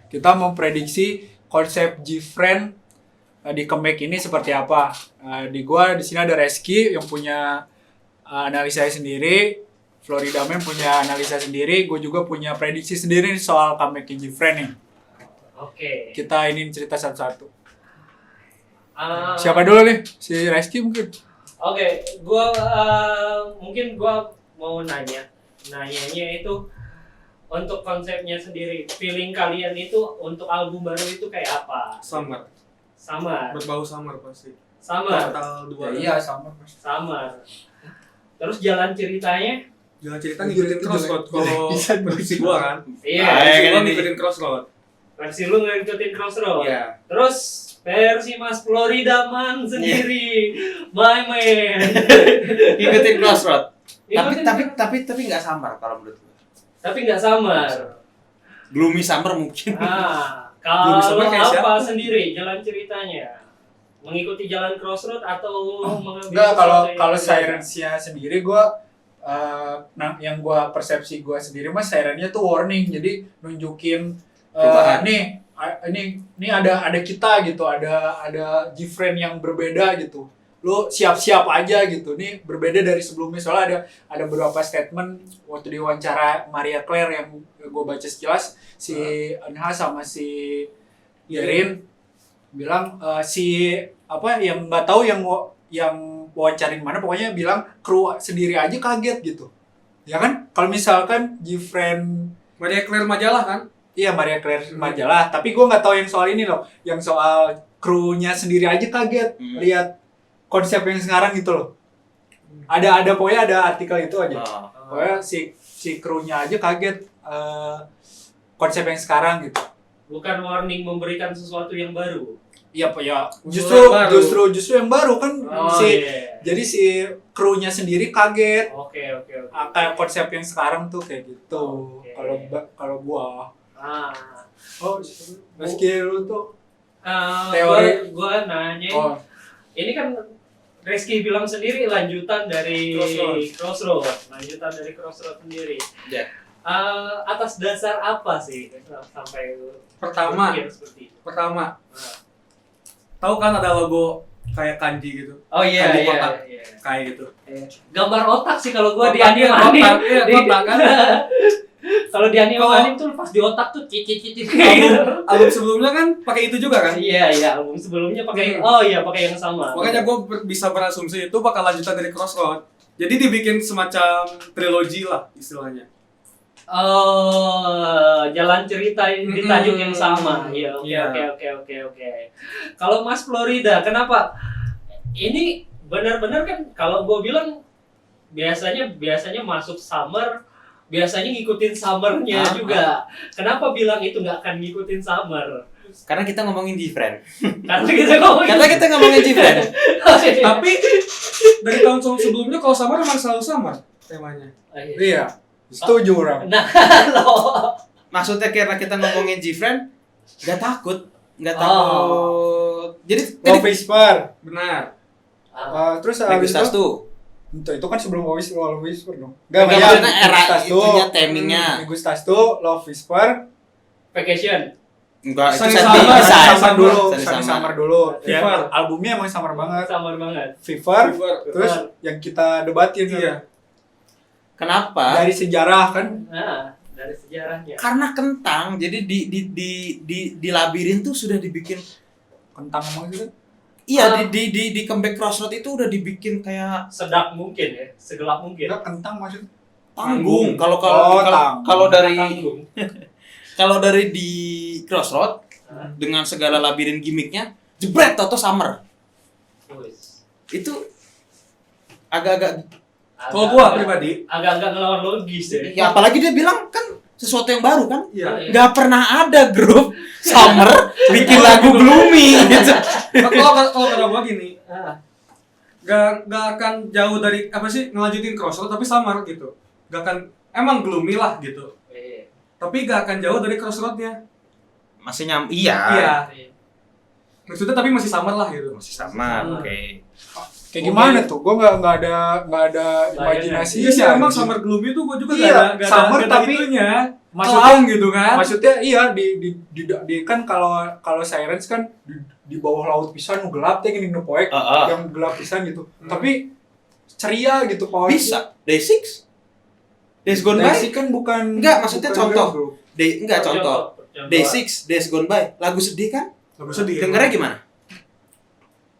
Kita memprediksi konsep G-Friend di comeback ini seperti apa. Di sini ada Reski yang punya analisa sendiri, Florida Man punya analisa sendiri, gue juga punya prediksi sendiri soal comeback G-Friend nih. Oke. Kita ini cerita satu-satu. Siapa dulu nih? Si Reski mungkin. Oke, mungkin gua mau nanyanya itu untuk konsepnya sendiri, feeling kalian itu untuk album baru itu kayak apa? Summer. Berbau summer pasti. Summer. Total 2. Iya, sama. Summer. Terus jalan ceritanya? Jangan cerita ngikutin Crossroad kalau prediksi gua kan. Iya. Prediksi gua ngikutin Crossroad. Versi lu ngikutin Crossroad. Iya. Terus versi Mas Florida Man sendiri, my man. Ngikutin Crossroad. Ikutin- Tapi nggak samar kalau menurut gue. tapi nggak Summer. Gloomy Summer mungkin. Kalau Summer kayak apa siapa? sendiri jalan ceritanya? Mengikuti jalan Crossroad atau mengambil Enggak, sesuatu yang kalau berbeda? Sirens-nya sendiri gue yang gue persepsi gue sendiri mas Sirennya tuh warning, jadi nunjukin Perubahan. ini ada kita gitu, ada G-Friend yang berbeda gitu, lu siap-siap aja gitu, nih berbeda dari sebelumnya. Soalnya ada beberapa statement waktu diwawancara Maria Claire yang gue baca sekilas, si Anha sama si Yerin bilang yang nggak tahu yang wawancarin mana, pokoknya bilang kru sendiri aja kaget gitu ya kan. Kalau misalkan G-Friend Maria Claire majalah kan? iya Maria Claire majalah, tapi gue nggak tahu yang soal ini loh, yang soal krunya sendiri aja kaget lihat konsep yang sekarang gitu loh. Ada pokoknya ada artikel itu aja. Pokoknya si krunya aja kaget konsep yang sekarang gitu. Bukan warning memberikan sesuatu yang baru. Iya Pak ya, Baru. justru yang baru kan. Iya. Jadi si krunya sendiri kaget. Oke. Kayak konsep yang sekarang tuh kayak gitu. Oke. Kalau gua. Ah. Meski lu tuh teori. Gua nanya. Oh, Ini kan Reski bilang sendiri lanjutan dari Crossroad. Lanjutan dari Crossroad sendiri. Ya. Atas dasar apa sih sampai Pertama. berpikir seperti itu? Pertama, tahu kan ada logo kayak kanji gitu. Oh iya Kanji iya. kotak. iya. Kayak gitu. Gambar otak sih kalau gua di Kotak, anime. kotak, iya, kotak kan. Kalau di anime Kalau- tuh pas di otak tuh cicit Album sebelumnya kan pakai itu juga kan? Iya, album sebelumnya pakai pakai yang sama. Makanya gue bisa berasumsi itu bakal lanjutan dari Crossroad. Jadi dibikin semacam trilogi lah istilahnya. Jalan cerita di tajuk yang sama. Iya, Iya. oke. Kalau Mas Florida, kenapa? Ini benar-benar kan kalau gue bilang biasanya masuk summer, biasanya ngikutin summernya juga. Kenapa bilang itu nggak akan ngikutin summer? Karena kita ngomongin G-Friend. Karena kita ngomongin G-Friend. Tapi dari tahun sebelumnya kalau summer memang selalu summer temanya. iya. Setuju orang. Nah, lo Maksudnya karena kita ngomongin G-Friend, nggak takut. Jadi Love Whisper. Benar. Terus habis Megustas itu tuh. itu kan sebelum Love Whisper dong. Enggak, Iya, maksudnya era Megustas tuh. itunya, timingnya. Megustas tuh Love Whisper. vacation. Enggak, itu Sunny setting. Summer, Bisa. Sunny Summer dulu, Sunny Sunny Summer. Summer dulu. Fever. Ya, albumnya emang summer banget. Summer banget. Fever. Fever. Terus yang kita debatin Iya. Kenapa? dari sejarah kan. Nah, dari sejarahnya. Karena kentang. Jadi di labirin tuh sudah dibikin. Kentang emang gitu. Iya, di comeback Crossroad itu udah dibikin kayak Sedak mungkin ya, segelap mungkin. Enggak kentang maksud. panggung. Kalau tanggung. Tanggung. kalau dari di Crossroad dengan segala labirin gimmicknya, jebret atau summer. Wis. Itu agak-agak Kalau gua pribadi, agak-agak ngelawan logis ya. ya, apalagi dia bilang kan sesuatu yang baru kan. iya. Nggak pernah ada grup summer bikin lagu gloomy gitu. Kalau kata gua gini, Ah, gak akan jauh dari apa sih ngelanjutin Crossroad tapi summer gitu. Gak akan emang gloomy lah gitu. iya. Tapi gak akan jauh dari Crossroadnya. Masih iya. Iya. Maksudnya tapi masih summer lah gitu. Masih sama, Hmm. oke. Kayak gimana tuh? Gue nggak ada imajinasi. Iya sih emang Summer Gloomy tuh gue juga Iya, gak summer ada tapi itunya. maksudnya- Kelam gitu kan. Maksudnya iya di kan kalau Sirens kan di bawah laut pisan nu gelap teh gini nu poek yang gelap pisan gitu. Tapi ceria gitu poek. Bisa. Day 6? Days Gone By? Daisy kan bukan Enggak, maksudnya bukan contoh. girl group. Contoh. Day 6, Days Gone By. Lagu sedih kan? Lagu sedih. Dengarnya gimana?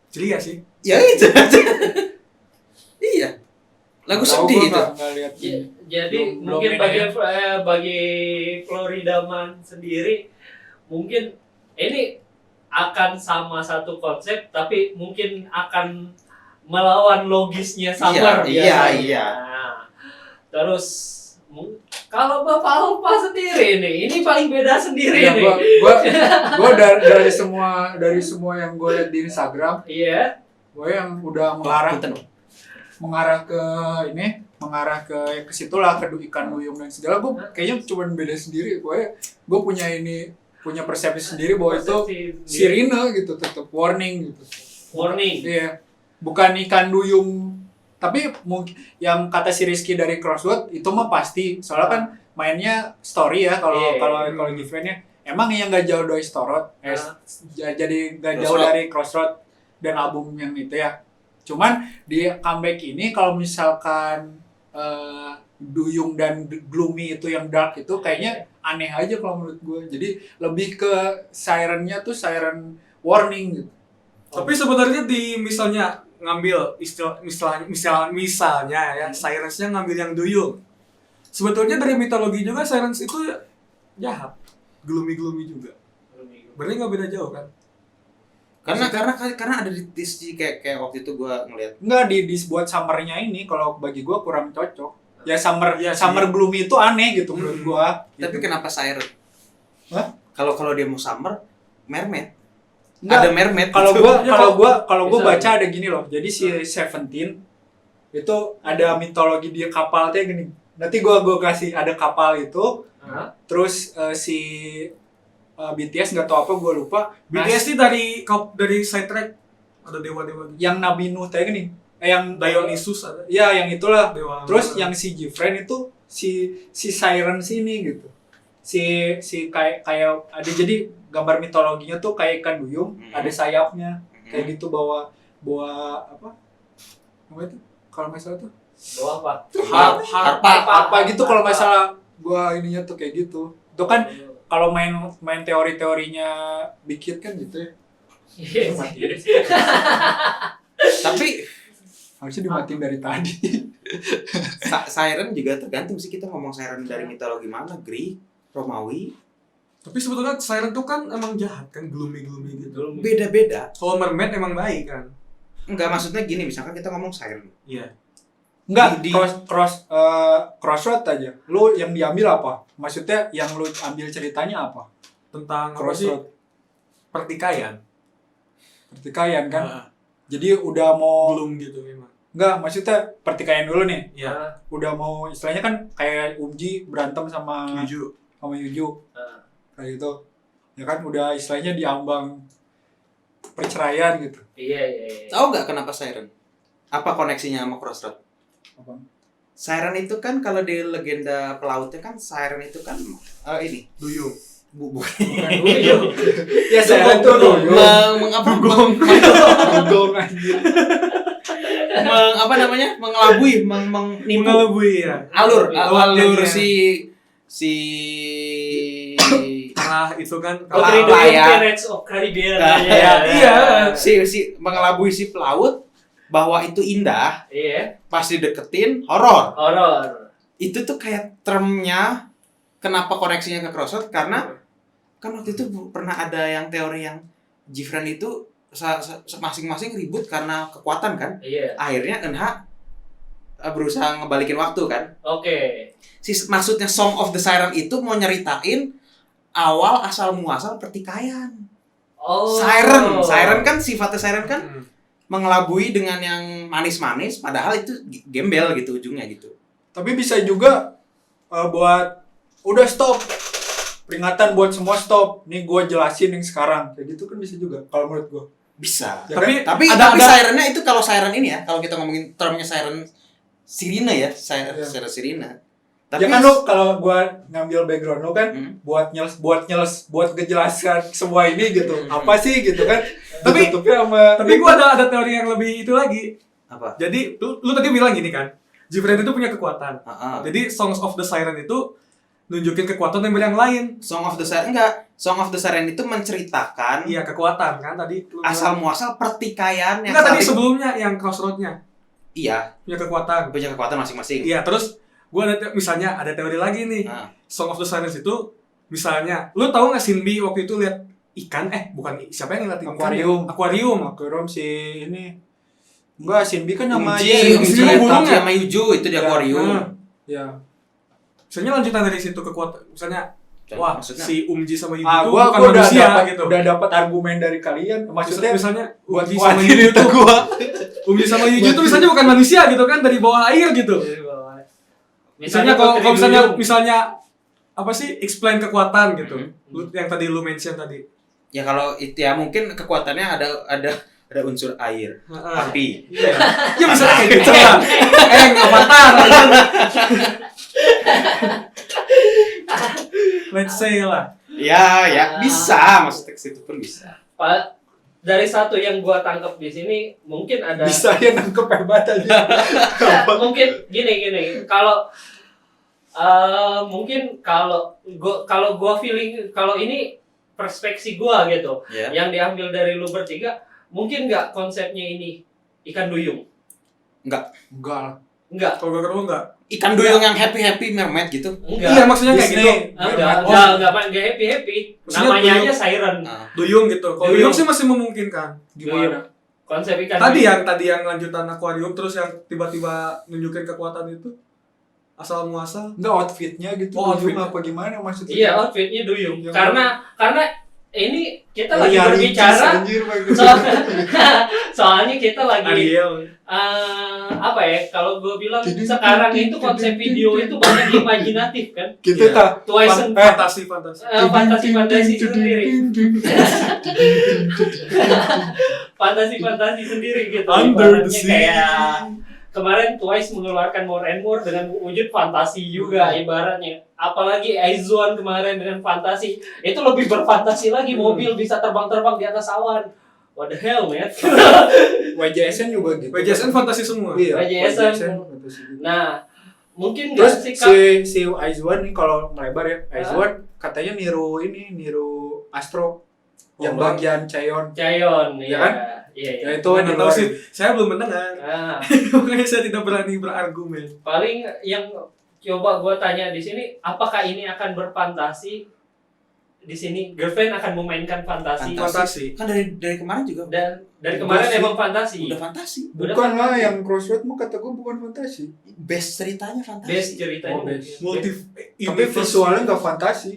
Ceria sih. Ya itu aja. Iya. Lagu Tahu sedih gua itu. nggak lihat. Jadi Belum mungkin ini bagi Florida Man sendiri mungkin ini akan sama satu konsep tapi mungkin akan melawan logisnya Summer Iya. Nah, terus kalau Bapak Alpa sendiri nih, ini paling beda sendiri Iya, nih. gua dari semua yang gue lihat di Instagram, Iya. gue yang udah mengarah ke situlah ke ikan duyung dan segala. Gue kayaknya cuma beda sendiri. Gue punya persepsi sendiri bahwa itu sirine gitu, tetap warning gitu. Warning. Iya, bukan ikan duyung. Tapi mungkin yang kata si Rizky dari Crossroad itu mah pasti. Soalnya kan mainnya story ya kalau Gifrennya. Emang yang nggak jauh dari jadi nggak jauh dari Crossroad dan album yang itu ya. Cuman di comeback ini kalau misalkan duyung dan gloomy itu yang dark itu kayaknya aneh aja kalau menurut gue. Jadi lebih ke sirennya tuh siren warning gitu. Tapi sebenarnya di misalnya ngambil misalnya ya Sirens-nya ngambil yang duyung. Sebetulnya dari mitologi juga Sirens itu jahat, gloomy juga. Berarti nggak beda jauh kan? Karena ada di sisi kayak waktu itu gua ngeliat. Enggak buat summernya ini kalau bagi gue kurang cocok. Ya summer Iya sih. summer gloomy itu aneh gitu menurut gue. Tapi kenapa Siren? Hah? Kalau dia mau summer, mermaid. Enggak, Ada mermaid. kalau gitu. gue Bisa. baca ada gini loh. Jadi si Seventeen itu ada mitologi dia kapal tuh gini. Nanti gue kasih ada kapal itu. Hah? Terus si BTS nggak tahu apa gue lupa. BTS ini dari sidetrack ada dewa-dewa gitu. Yang Nabi Nuh teh gini. Yang Dionysus ada. Ya yang itulah. Dewa. Terus yang si Gifren itu si Siren sini gitu. Si kayak ada jadi gambar mitologinya tuh kayak ikan duyung, ada sayapnya. Kayak gitu bawa apa? Apa itu? Kalau nggak salah tuh Bawa apa? apa gitu kalau nggak salah gua ininya tuh kayak gitu. Itu kan kalau main teori-teorinya Big Hit kan gitu ya. Iya. Tapi Harusnya dimatiin dari tadi. Siren juga tergantung sih, kita ngomong Siren dari mitologi mana, Greek, Romawi, Tapi sebetulnya Siren tuh kan emang jahat kan, gloomy gitu. beda-beda. Kalau mermaid emang baik kan. Enggak, maksudnya gini, misalkan kita ngomong Siren. Iya. Enggak, Di- crossroad aja. Lu yang diambil apa? Maksudnya yang lu ambil ceritanya apa? Tentang apa sih? Crossroad. Pertikaian. Pertikaian kan? Nah, Jadi udah mau belum gitu memang. enggak, maksudnya pertikaian dulu nih. Iya. Udah mau istilahnya kan kayak Umji berantem sama Tujuh. Yuju. Ah. Kayak gitu. Ya kan udah istilahnya diambang perceraian gitu. Iya. Tahu nggak kenapa Siren? Apa koneksinya sama Crossroad? Apa? Siren itu kan kalau di legenda pelautnya kan Siren itu kan ini Duyung. bukan Ya saya itu dulu. Dugong anjir. apa namanya? Mengelabui, menipu Mengelabui ya. alur Alurnya. si Arah itu kan Putri Lah, Duyung ya. Pirates of Caribbean. Nah, iya. si mengelabui si pelaut bahwa itu indah, Iya. pas dideketin horor. Horor. Itu tuh kayak termnya, kenapa koneksinya ke Crossroad, karena kan waktu itu pernah ada yang teori yang Gifren itu masing-masing ribut karena kekuatan kan, Iya. akhirnya NH berusaha ngebalikin waktu kan. Oke. Maksudnya Song of the Siren itu mau nyeritain awal asal muasal pertikaian. Oh. Siren kan sifatnya Siren kan Hmm. mengelabui dengan yang manis-manis, padahal itu gembel gitu ujungnya gitu. Tapi bisa juga buat udah stop. Peringatan buat semua stop. Nih gue jelasin yang sekarang. Kayak gitu kan bisa juga kalau menurut gue. Bisa. Ya Tapi Tapi ada sirennya itu kalau siren ini ya, kalau kita ngomongin termnya siren sirine ya, siren Iya. sirine. Tapi Ya kan lu kalau gua ngambil background lu kan Hmm. buat ngejelaskan semua ini gitu. Apa sih gitu kan? Tapi- Ditutupnya sama tapi gua ada teori yang lebih itu lagi. apa? Jadi lu tadi bilang gini kan, Gfriend itu punya kekuatan. Heeh. Jadi Songs of the Siren itu nunjukin kekuatan yang lain. Song of the Siren enggak. Song of the Siren itu menceritakan Iya, kekuatan kan tadi. lu asal bilang. muasal pertikaian yang Enggak, tadi saling- sebelumnya yang Crossroad-nya iya, punya kekuatan. punya kekuatan masing-masing. Iya, terus gua misalnya ada teori lagi nih. Nah, Song of the Sirens itu misalnya, lu tahu nggak Shinbi waktu itu lihat ikan? Siapa yang ngeliatin Akuarium. ikan? Akuarium. Akuarium si ini. Enggak, Shinbi kan sama Umji, ini. Umji Umji, burung ya? sama Yuju itu di Ya, akuarium. Ya. Misalnya lanjutan dari situ kekuatan, misalnya wah Maksudnya si Umji sama Yuju Ah, itu gua bukan udah manusia dapat gitu. udah dapat argumen dari kalian. Maksudnya misalnya buat Umji sama kuatin Yuju itu tuh, gua. Umji sama Yuju tuh misalnya bukan manusia gitu kan, dari bawah air gitu. Dari bawah. Misalnya kalau Putri misalnya Duyung. misalnya apa sih explain kekuatan gitu. Mhm. Yang tadi lu mention tadi. ya kalau itu ya mungkin kekuatannya ada unsur air, Heeh. api. Iya. Ya misalnya kayak gitu lah. Avatar. Let's say lah. Ya bisa, masuk teks itu pun bisa. Pak, dari satu yang gua tangkap di sini mungkin ada Bisa ya nangkep hebat aja. mungkin gini kalau mungkin kalau gua feeling kalau ini perspektif gua gitu Ya. yang diambil dari lu bertiga mungkin nggak konsepnya ini ikan duyung Enggak lah. nggak Kalau gak keren enggak. Ikan duyung yang happy meermaid gitu. enggak Iya, maksudnya kayak gitu. Disney. enggak happy Maksudnya namanya duyung. aja siren Nah, Duyung gitu. Kalau Duyung. duyung sih masih memungkinkan. Gimana? konsep ikan Tadi duyung. yang lanjutan akuarium terus yang tiba-tiba nunjukin kekuatan itu asal muasal. Enggak outfitnya gitu. Oh, Duyung outfitnya. apa gimana maksudnya? iya outfitnya duyung Yang karena ini kita lagi Iya, berbicara ricis, anjir, bagus. soalnya kita lagi Ariel. apa ya kalau gue bilang Tidin, sekarang tidin, itu konsep tidin, video tidin. itu banyak imajinatif kan Gitu Iya. tak. Twice and Fantasi. fantasi sendiri fantasi sendiri gitu Under the Ibaratnya sea. kayak kemarin Twice mengeluarkan More and More dengan wujud fantasi juga ibaratnya apalagi Aizwan kemarin dengan fantasi itu lebih berfantasi lagi mobil bisa terbang-terbang di atas awan what the hell man WJSN juga gitu. WJSN fantasi semua. Iya. WJSN. fantasi gitu. nah mungkin Terus nggak sih si Aizwan nih kalau melebar ya, Ah. Aizwan katanya niru Astro yang Oh, bagian Chaeyon. Chaeyon Iya ya kan? iya Ya itu Nggak tahu sih. diluarin. Saya belum mendengar. Nah, Makanya saya tidak berani berargumen. paling yang coba gue tanya di sini apakah ini akan berfantasi di sini girlfriend akan memainkan fantasi Fantasi. kan dari kemarin juga dan dari kemarin Enggak sih. emang fantasi udah fantasi. Udah Bukan lah fantasi. yang Crossroad mah kata gue bukan fantasi. Best ceritanya fantasi. best ceritanya Oh, best. Multi Tapi visualnya nggak fantasi.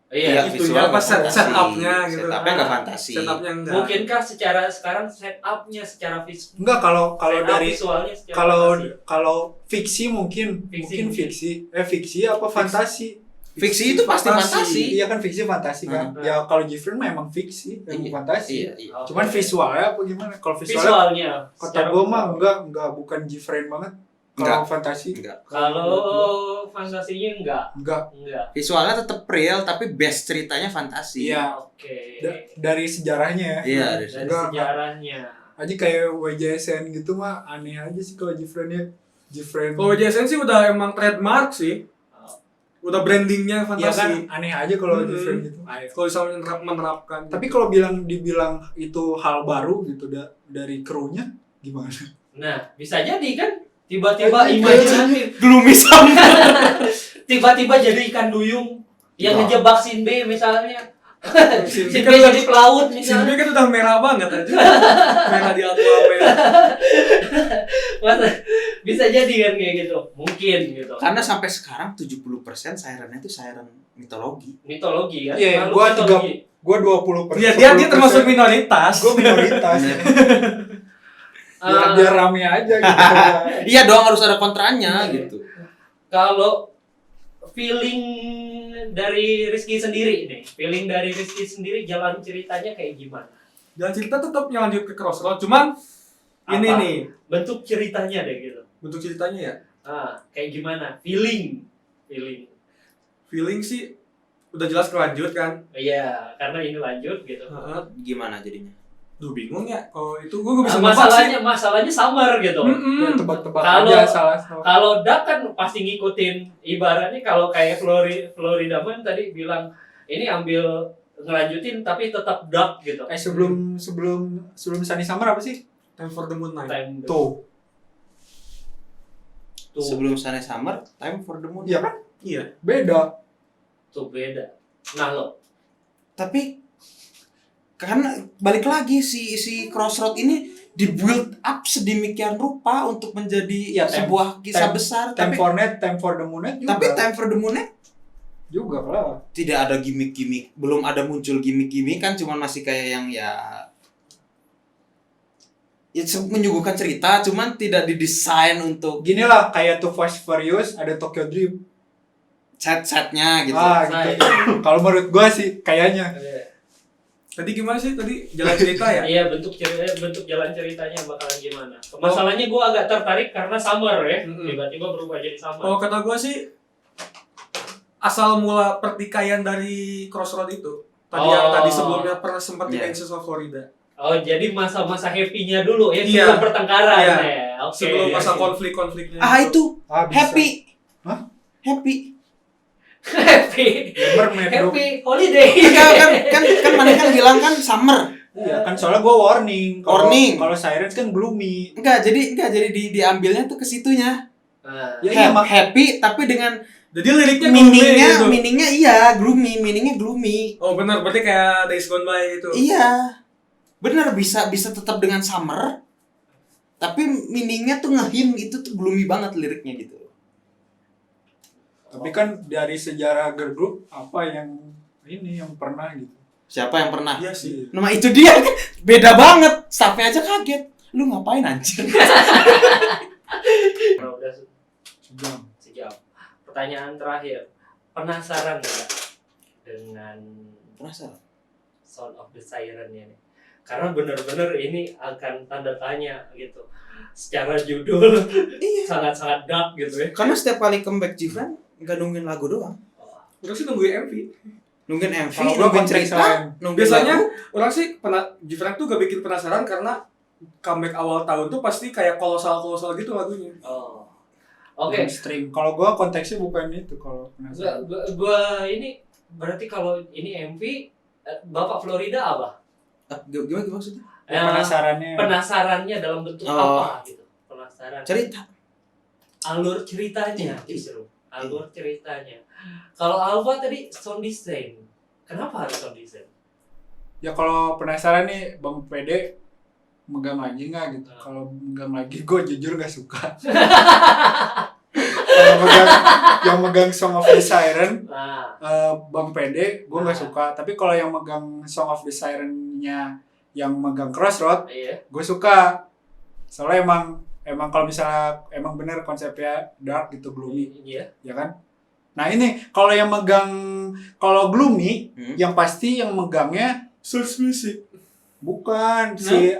iya itu visual ya, apa, nggak fantasi. setupnya gitu. Setupnya nggak fantasi. Setupnya enggak. mungkinkah secara sekarang setupnya secara visual Enggak kalau dari visualnya secara fantasi? kalau fiksi mungkin Fiksi mungkin mungkin. fiksi apa fantasi. Fiksi itu pasti fantasi. Iya kan fiksi fantasi kan. Hmm. Ya kalau Gifren memang fiksi, memang Iya, fantasi. Iya, iya. Oh, Cuman visualnya apa gimana? Kalau visualnya visualnya kata secara gue mah visual. enggak bukan Gifren banget. Enggak. Kalau fantasi Enggak. kalau fantasinya enggak Visualnya tetap real tapi best ceritanya fantasi. Iya. oke Dari sejarahnya ya. Iya, dari dari Enggak. sejarahnya Aja kayak WJSN gitu mah aneh aja sih kalau Gifren ya. Gifren. Kalau WJSN sih udah emang trademark sih. Udah brandingnya Iya kan fantasi. aneh aja kalau Hmm. Gifren gitu. Kalau misalnya menerapkan. Tapi kalau dibilang itu hal baru gitu dari krunya gimana? nah bisa jadi kan tiba-tiba Anjing, imajinatif gloomy summer. tiba-tiba jadi ikan duyung yang Wah. ngejebak Shinbe misalnya Shinbe Shinbe kan jadi pelaut misalnya Shinbi kan udah merah banget aja. Merah di Aquaman. Masa bisa jadi kan kayak gitu mungkin gitu Karena sampai sekarang 70% sirennya itu siren mitologi. mitologi kan Iya, Makhluk gua mitologi. Gua 20%. Iya, dia termasuk minoritas. Gua minoritas. Ah, biar rame aja gitu. Iya dong harus ada kontranya gitu. kalau feeling dari Rizky sendiri nih feeling dari Rizky sendiri jalan ceritanya kayak gimana Jalan cerita tetap lanjut ke Crossroad, cuman ini Apa? nih Bentuk ceritanya deh gitu. bentuk ceritanya ya. Kayak gimana? Feeling. Feeling sih udah jelas kelanjut kan. Iya, karena ini lanjut gitu. Heeh. Gimana jadinya? Duh bingung ya. Kalau itu gue bisa Masalahnya summer gitu. Ya, tebak-tebak Kalau- aja salah. Kalau Duck kan pasti ngikutin ibaratnya kalau kayak Florida Man tadi bilang ini ambil ngelanjutin tapi tetap Duck gitu. Sebelum Sunny Summer apa sih? Time for the Moon Knight. Time Tuh. tuh, Sebelum Sunny Summer, Time for the Moon. Iya kan? Iya. Beda. tuh beda. Nah lo, Tapi kan balik lagi si Crossroad ini dibuild up sedemikian rupa untuk menjadi Ya, sebuah kisah time- besar. Time for the Moon juga. Tapi Time for the Moon juga lah. tidak ada gimmick-gimmick, belum ada muncul gimmick-gimmick kan, cuman masih kayak yang menyuguhkan cerita, cuman tidak didesain untuk Gini lah, kayak Too Fast Furious ada Tokyo Drift. set-setnya gitu. Gitu. Kalau menurut gua sih kayaknya. Tadi gimana sih tadi jalan cerita ya? Iya bentuk jalan ceritanya bakalan gimana. Masalahnya gue agak tertarik karena summer ya, tiba-tiba berubah jadi summer. Kalau kata gue sih asal mula pertikaian dari Crossroad itu. Yang tadi sebelumnya pernah sempat di Kansas of Florida. Oh jadi masa-masa happy-nya dulu ya, Iya. sebelum pertengkaran Iya. ya. Oke. Sebelum masa konflik-konfliknya. Itu Bisa. happy. Hah? Happy. happy. Mermaid dong. Happy holiday. kan mana kan bilang kan summer. Iya kan soalnya gua warning. Warning. Kalau Sirens kan gloomy. Enggak, jadi diambilnya tuh ke situnya. Ya iya Happy tapi dengan Jadi liriknya gloomy gitu. meaningnya iya, meaningnya gloomy. Oh benar, berarti kayak Days Gone By gitu. Iya. Benar bisa tetap dengan summer. Tapi meaningnya tuh ngehim itu tuh gloomy banget liriknya gitu. Tapi kan dari sejarah girl group apa yang ini yang pernah gitu. Siapa yang pernah? Iya sih. Nama itu dia kan beda banget. Staffnya aja kaget. Lu ngapain anjir? Udah sejam. Pertanyaan terakhir, penasaran nggak dengan Penasaran. Sound of the Siren-nya nih? Karena benar-benar ini akan tanda tanya gitu. Secara judul sangat-sangat dark gitu ya. Karena setiap kali comeback Gibran nggak nungguin lagu doang. Orang sih nungguin MV. Nungguin MV, Kalau gua nungguin konteks cerita, lain. nungguin Biasanya lagu. orang sih Gibran tuh gak bikin penasaran karena comeback awal tahun tuh pasti kayak kolosal gitu lagunya. Oh. Oke. Stream. Kalau gua konteksnya bukan itu kalau penasaran. Gua ini berarti kalau ini MV Bapak Florida apa? Gimana maksudnya? Penasarannya. Penasarannya dalam bentuk apa gitu? Penasaran. Cerita. Alur ceritanya justru. Alur ceritanya. Kalau Alva tadi sound design. Kenapa harus sound design? Ya kalau penasaran nih Bang PD megang lagi nggak gitu. Kalau megang lagi gue jujur nggak suka. Kalau yang megang Song of the Siren Bang PD gue nggak suka. Tapi kalau yang megang Song of the Siren-nya yang megang Crossroad Iya. gue suka. Soalnya emang kalau misalnya emang bener konsepnya dark gitu, gloomy, Iya. ya kan? Nah ini kalau yang megang, kalau gloomy, yang pasti yang megangnya Source music. bukan si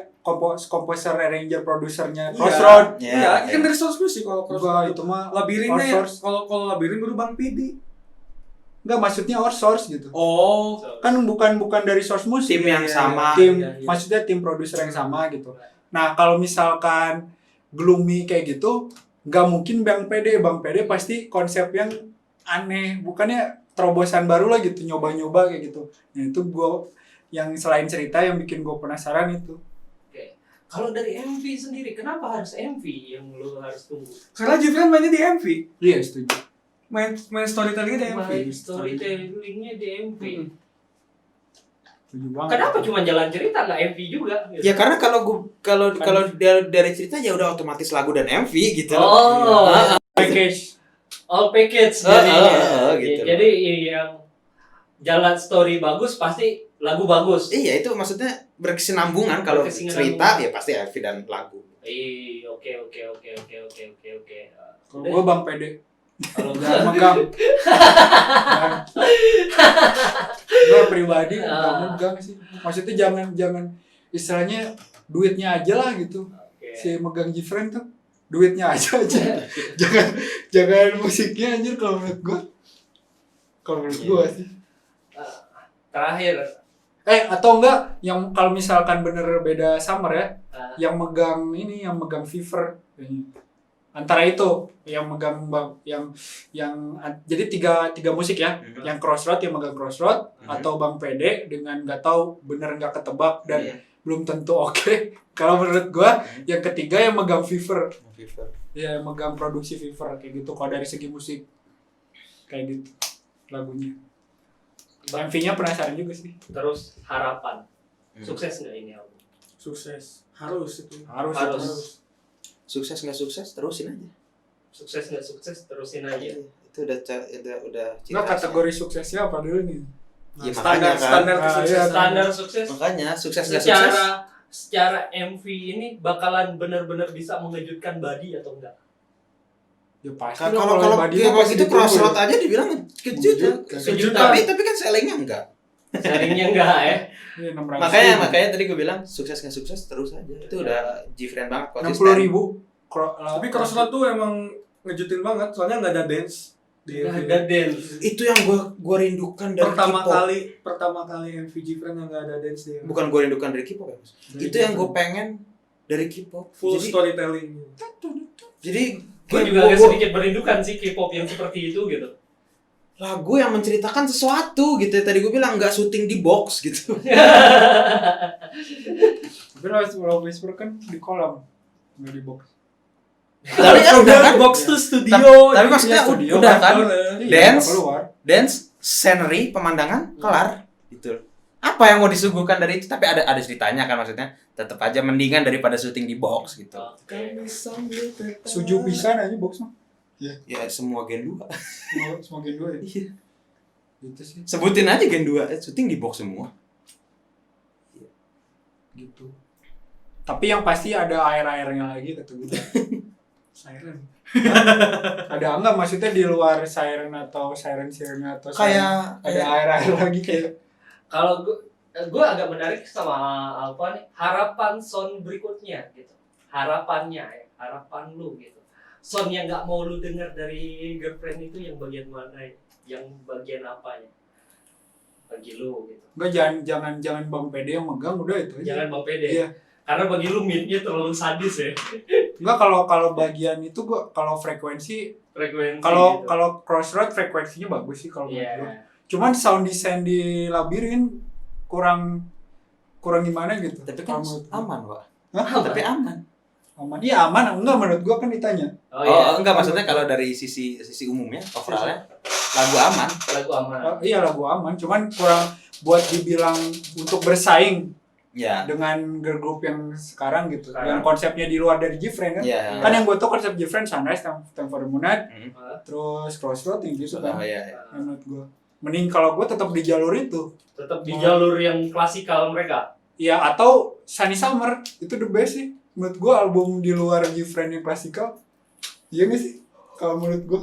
komposer, arranger, produsernya Crossroad. Iya, kan dari source music kalau Enggak, Crossroad itu mah labirinnya ya. outsource. Kalau labirin baru Bang PD. Enggak, maksudnya outsource gitu. Oh, Kan bukan dari source musik. Tim yang sama. Tim, Iya, iya. maksudnya tim produser yang sama gitu. Nah kalau misalkan gloomy kayak gitu, nggak mungkin Bang PD pasti konsep yang aneh, bukannya terobosan baru lah gitu, nyoba-nyoba kayak gitu. Nah itu gue yang selain cerita yang bikin gue penasaran itu. Oke. Kalau dari MV sendiri, kenapa harus MV yang lu harus tunggu? karena Gibran mainnya di MV. Iya setuju. Main storytellingnya di MV. Main storytellingnya di MV. Setuju banget. Kenapa cuma jalan cerita nggak MV juga? Gitu? Ya karena kalau dari cerita ya udah otomatis lagu dan MV gitu. Oh, Package. all package jadinya. gitu. Jadi yang jalan story bagus pasti lagu bagus. Iya itu maksudnya berkesinambungan kalau Berkesinambungan. cerita ya pasti MV dan lagu. Oke. Kalau gue Bang PD. Kalau Jangan megang. Gue pribadi nggak megang sih. Maksudnya jangan istilahnya duitnya aja lah gitu. Oke. Si megang Gfriend tuh duitnya aja. jangan musiknya anjir kalau menurut gua. Kalau menurut gua sih. Terakhir Atau enggak yang kalau misalkan bener beda Summer ya, ah, yang megang Fever. Antara itu yang megang yang jadi tiga musik ya, yang Crossroad yang megang Crossroad atau Bang PD dengan nggak tahu bener nggak ketebak dan Iya. belum tentu oke. Kalau menurut gua yang ketiga yang megang Fever. Ya megang produksi Fever kayak gitu kalau dari segi musik kayak gitu lagunya. MV-nya penasaran juga sih. terus harapan. Sukses nggak ini album? Sukses. Harus itu. Harus. Sukses nggak sukses terusin aja. Sukses nggak sukses terusin aja. Itu udah ciri Nggak, khasnya. kategori suksesnya apa dulu nih? Ya, standar makanya kan. standar Ah, kesuksesan. iya. Standar sukses Makanya sukses nggak sukses. secara MV ini bakalan benar-benar bisa mengejutkan Badi atau enggak? Ya pasti lah, Kalau Badi kayak mah pasti itu ditunggu Crossroad ya. aja dibilang kejut ya. Kejut. Tapi kan sellingnya enggak. Sharingnya enggak ya? Iya, 600.000. Makanya tadi gue bilang sukses nggak sukses terus aja. Itu udah Gfriend banget. 60.000. Tapi Crossroad tuh emang ngejutin banget, soalnya nggak ada dance di Nggak MV. ada dance. Itu yang gue rindukan dari pertama kali MV Gfriend yang nggak ada dance dia. Bukan gue rindukan dari K-pop ya, Mas. Dari Itu yang gue pengen dari K-pop. Full Jadi storytelling. Gue juga agak sedikit merindukan sih K-pop yang seperti itu gitu. lagu yang menceritakan sesuatu gitu ya. Tadi gue bilang nggak syuting di box gitu. Tapi Love Whisper kan di kolam, nggak di box. Tapi kan udah kan box to studio. Tapi maksudnya Iya, studio udah kan. kan Iya, Dance. nggak keluar. dance, scenery, pemandangan kelar gitu. Apa yang mau disuguhkan dari itu? Tapi ada ceritanya kan maksudnya. Tetap aja mendingan daripada syuting di box gitu. Oke. Suju pisan aja box mah. Ya semua Gen 2. Semua gen 2 ya. Iya. Gitu sih. Sebutin aja Gen 2, syuting di box semua. Gitu. Tapi yang pasti ada air-airnya lagi kata gue. Siren. Ada enggak maksudnya di luar siren atau siren atau siren, ada air-air lagi kayak Kalau gue agak menarik sama apa nih, harapan sound berikutnya gitu. Harapannya ya, harapan lu gitu. Sound yang nggak mau lu dengar dari Girlfriend itu yang bagian mana ya? Yang bagian apanya? Bagi lu gitu. enggak, jangan Bang PD yang megang, udah itu aja. Jangan Bang Pede. Iya. Karena bagi lu mid-nya terlalu sadis ya. Enggak, kalau bagian itu gua kalau frekuensi Frekuensi. kalau gitu. Crossroad frekuensinya bagus sih kalau Iya. menurut gua. Cuman sound design di Labirin kurang gimana gitu. Tapi kan Kalau menurut gua. aman, Pak. Hah? Tapi aman. Aman. Iya aman, enggak menurut gua kan ditanya. Oh iya. enggak maksudnya kalau dari sisi umumnya, overallnya lagu aman. Lagu aman. Iya lagu aman, cuman kurang buat dibilang untuk bersaing Ya. dengan girl group yang sekarang gitu. Sekarang. Yang konsepnya di luar dari Gfriend kan. Iya. Kan yang gue tau konsep Gfriend Sunrise, Time for the Moonlight, Ah, terus Crossroad yang gitu kan. Oh iya. Yang menurut gue. Mending kalau gue tetap di jalur itu. tetap di jalur yang klasikal mereka. Ya atau Sunny Summer itu the best sih. Menurut gue album di luar Gfriend yang klasikal. Iya gak sih? Kalau menurut gue.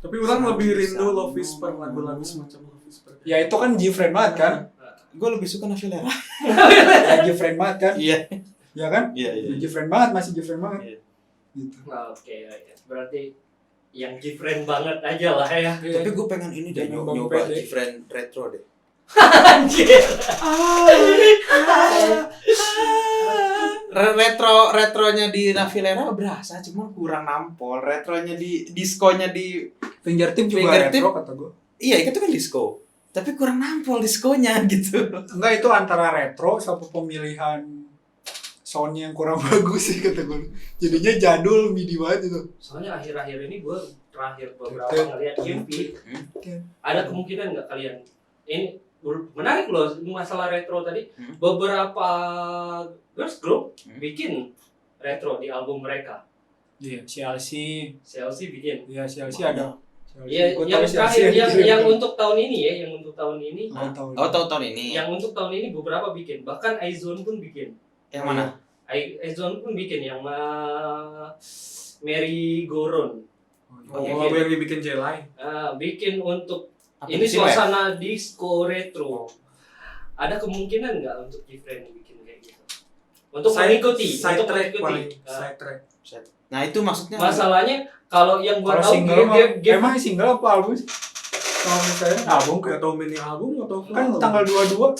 Tapi orang lebih rindu Love Whisper, lagu-lagu semacam Love Whisper. Ya itu kan Gfriend banget kan. Gue lebih suka Navilera. Ya Gfriend banget kan. Iya. Ya kan? Iya, Gfriend banget, masih Gfriend banget. Iya. Gitu. Nah, oke. Berarti yang Gfriend banget aja lah ya. Tapi gue pengen ini deh, Jangan Bang nyoba Pede. Gfriend retro deh. Anjir. Retronya di Navilera berasa, cuma kurang nampol. Retronya di diskonya di Fingertip juga Fingertip. retro kata gue. iya itu kan disco. Tapi kurang nampol diskonya gitu. Enggak, itu antara retro sama pemilihan soundnya yang kurang bagus sih kata gue. Jadinya jadul midi banget itu. Soalnya akhir-akhir ini gue terakhir beberapa Oke. ngeliat MV. Oke. Ada kemungkinan nggak kalian ini menarik loh masalah retro tadi. Beberapa girls group bikin retro di album mereka. Iya, CLC. CLC bikin. Iya, CLC ada. CLC. Iya, Gua yang tahu CLC terakhir gitu. yang untuk tahun ini ya, yang untuk tahun ini. Gua tahu. Oh tahun ini. Yang untuk tahun ini beberapa bikin, bahkan Aizone pun bikin. Yang mana? Aizone pun bikin yang Mary Goron. Oh, Iya, lagu iya. yang dibikin Jelai. Bikin untuk Apa ini itu, Silet? suasana disco retro. Ada kemungkinan nggak untuk Gfriend bikin kayak gitu? untuk mengikuti, side untuk track mengikuti. paling Nah, side track. Nah, itu maksudnya masalahnya kalau yang gua Kalau tahu single mah, game emang single apa album sih? Kalau misalnya album Nggak tahu mini album atau full kan album. tanggal 22.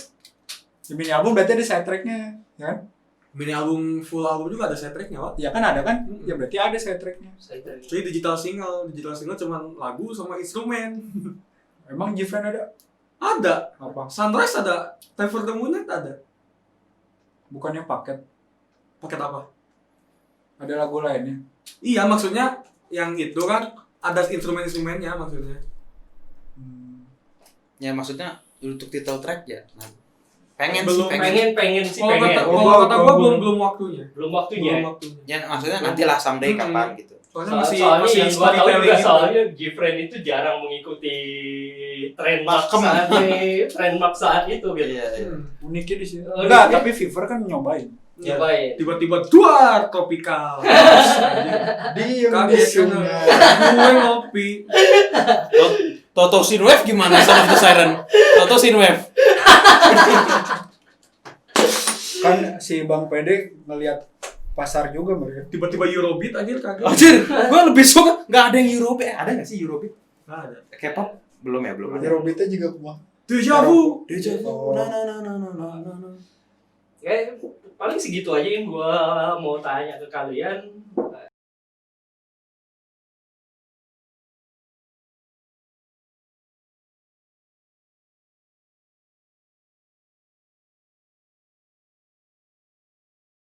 Di mini album berarti ada side tracknya, ya kan? Mini album full album juga ada side tracknya, Wak. Ya kan ada kan? Mm-mm. Ya berarti ada side tracknya. Jadi digital single cuma lagu sama instrumen. Emang Gfriend ada? Ada. Apa? Sunrise ada. Time for the Moonlight ada. Bukannya paket? Paket apa? Ada lagu lainnya? Iya, maksudnya yang itu kan ada instrumen-instrumennya maksudnya. ya maksudnya untuk title track ya. Nah, pengen Belum, sih pengen. pengen sih Kalau pengen. kata, Oh, kalau kata gua belum. belum waktunya. Belum waktunya. Belum waktunya. Ya maksudnya nantilah someday kapan gitu. Soalnya Soalnya yang gua tahu storytelling juga gitu. soalnya Gfriend itu jarang mengikuti trademark saat itu gitu. Iya, iya. Uniknya di sini. Oh, Enggak, uniknya. tapi Fever kan nyobain. Ya, Cobain. tiba-tiba duar tropikal. Diem Kaget di kan. sungai. Gue ngopi. Toto Synthwave gimana Son of the Siren? Toto Synthwave. Kan si Bang Pede ngelihat pasar juga mereka. Tiba-tiba Eurobeat anjir kaget. Anjir, gue lebih suka nggak ada yang Eurobeat. Ada nggak sih Eurobeat? Nggak ada. K-pop belum ya, belum ada. Robitnya juga kumah. Deja vu. Deja vu. Oh. Na. Ya, paling segitu aja yang gua mau tanya ke kalian.